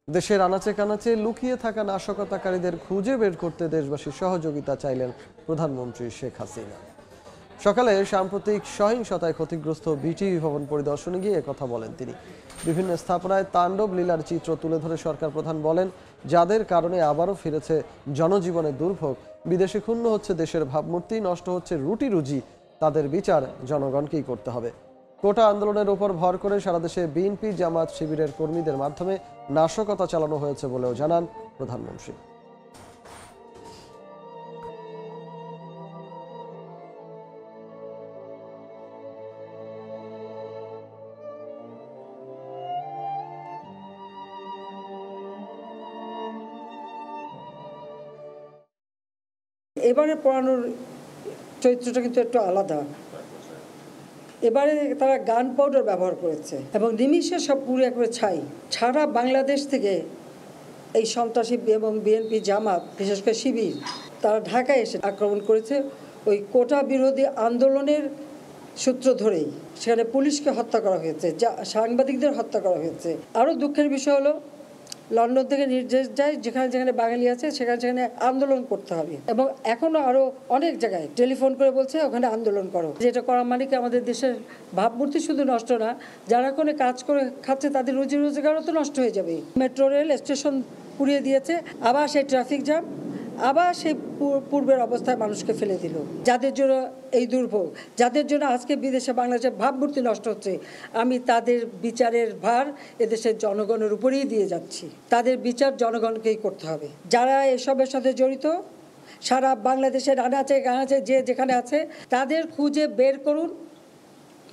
দেশের আনাচে কানাচে লুকিয়ে থাকা নাশকতাকারীদের খুঁজে বের করতে দেশবাসীর সহযোগিতা চাইলেন প্রধানমন্ত্রী শেখ হাসিনা। সকালে সাম্প্রতিক সহিংসতায় ক্ষতিগ্রস্ত বিটিভি ভবন পরিদর্শনে গিয়ে একথা বলেন তিনি। বিভিন্ন স্থাপনায় তাণ্ডব লীলার চিত্র তুলে ধরে সরকার প্রধান বলেন, যাদের কারণে আবারও ফিরেছে জনজীবনের দুর্ভোগ, বিদেশে ক্ষুণ্ণ হচ্ছে দেশের ভাবমূর্তি, নষ্ট হচ্ছে রুটি রুজি, তাদের বিচার জনগণকেই করতে হবে। কোটা আন্দোলনের উপর ভর করে সারা দেশে বিএনপি জামাত শিবিরের কর্মীদের মাধ্যমে নাশকতা চালানো হয়েছে বলেও জানান প্রধানমন্ত্রী। এবারে পড়ানোর চরিত্রটা কিন্তু একটু আলাদা। এবারে তারা গান পাউডার ব্যবহার করেছে এবং নিমিষে সব পুড়ে করে ছাই। সারা বাংলাদেশ থেকে এই সন্ত্রাসী এবং বিএনপি জামাত, বিশেষ করে শিবির, তারা ঢাকায় এসে আক্রমণ করেছে ওই কোটা বিরোধী আন্দোলনের সূত্র ধরেই। সেখানে পুলিশকে হত্যা করা হয়েছে, সাংবাদিকদের হত্যা করা হয়েছে। আরও দুঃখের বিষয় হলো, লন্ডন থেকে নির্দেশ যায় যেখানে যেখানে বাঙালি আছে সেখানে সেখানে আন্দোলন করতে হবে, এবং এখনও আরও অনেক জায়গায় টেলিফোন করে বলছে ওখানে আন্দোলন করো। যেটা করা মানে কি আমাদের দেশের ভাবমূর্তি শুধু নষ্ট না, যারা কোনো কাজ করে খাচ্ছে তাদের রুজি রোজগারও তো নষ্ট হয়ে যাবে। মেট্রো রেল স্টেশন পুড়িয়ে দিয়েছে, আবার সেই ট্রাফিক জ্যাম, আবার সেই পূর্বের অবস্থায় মানুষকে ফেলে দিল। যাদের জন্য এই দুর্ভোগ, যাদের জন্য আজকে বিদেশে বাংলাদেশের ভাবমূর্তি নষ্ট হচ্ছে, আমি তাদের বিচারের ভার এদেশের জনগণের উপরেই দিয়ে যাচ্ছি। তাদের বিচার জনগণকেই করতে হবে। যারা এসবের সাথে জড়িত সারা বাংলাদেশের আনাচে কানাচে যে যেখানে আছে তাদের খুঁজে বের করুন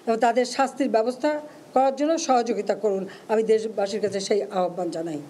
এবং তাদের শাস্তির ব্যবস্থা করার জন্য সহযোগিতা করুন। আমি দেশবাসীর কাছে সেই আহ্বান জানাই।